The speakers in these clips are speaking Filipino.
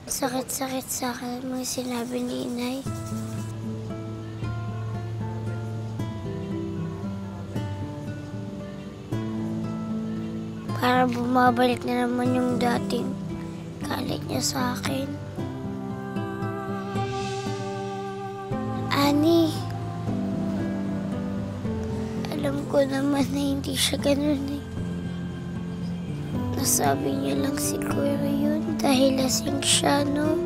Sakit-sakit sa akin mga sinabi ni Inay. Para bumabalik na naman yung dating galit niya sa akin. Ani, alam ko naman na hindi siya ganun eh. Nasabi niya lang siguro yun dahil lasing siya, no?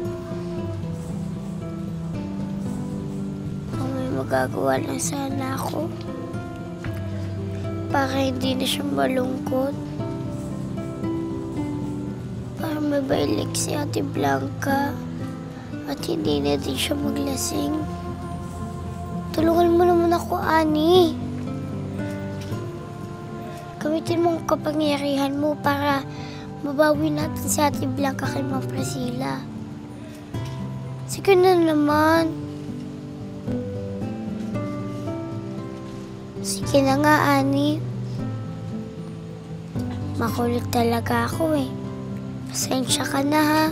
Kung may magagawa lang sana ako para hindi na siya malungkot. Para mabalik si Ate Blanca at hindi na din siya maglasing. Tulungan mo naman ako, Ani. Gamitin mo ang kapangyarihan mo para mabawi natin si Ate Blanca kay Ma'am Priscilla. Sige na naman. Sige na nga, Ani. Makulit talaga ako eh. Pasensya ka na, ha.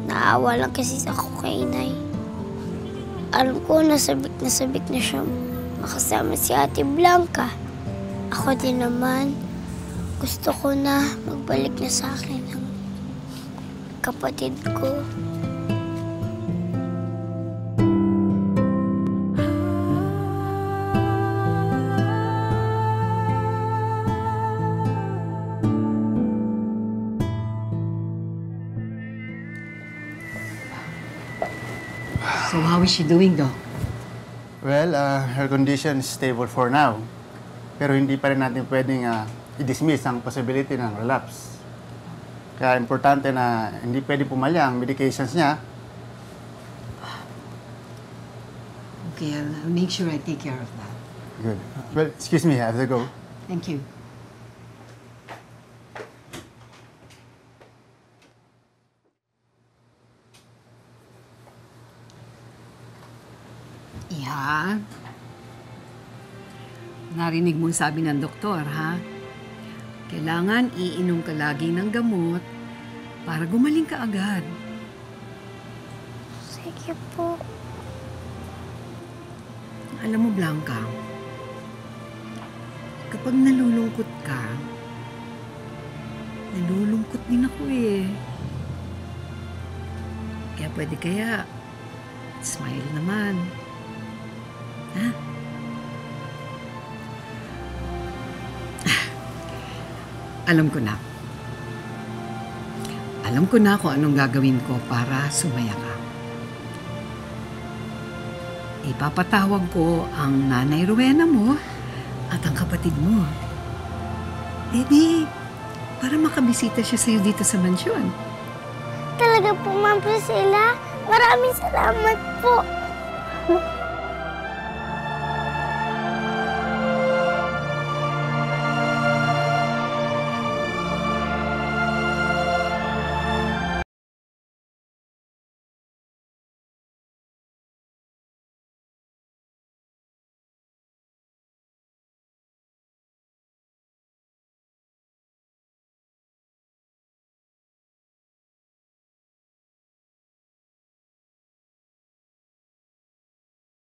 Naawa lang kasi ako kay Inay. Alam ko nasabik na siya makasama si Ate Blanca. Ako din naman, gusto ko na magbalik na sa akin ang kapatid ko. So how is she doing, Doc? Well, her condition is stable for now. Pero hindi pa rin natin pwedeng i-dismiss ang possibility ng relapse. Kaya importante na hindi pwede pumalya ang medications niya. Okay, I'll make sure I take care of that. Good. Well, excuse me, I have to go. Thank you. Iha, narinig mo sabi ng doktor, ha? Kailangan iinom ka lagi ng gamot para gumaling ka agad. Sige po. Alam mo, Blanca, kapag nalulungkot ka, nalulungkot din ako eh. Kaya smile naman. Ha? Alam ko na. Alam ko na kung anong gagawin ko para sumaya ka. Ipapatawag ko ang Nanay Rowena mo at ang kapatid mo. Para makabisita siya sa'yo dito sa mansyon. Talaga po, Ma'am Priscilla. Maraming salamat po.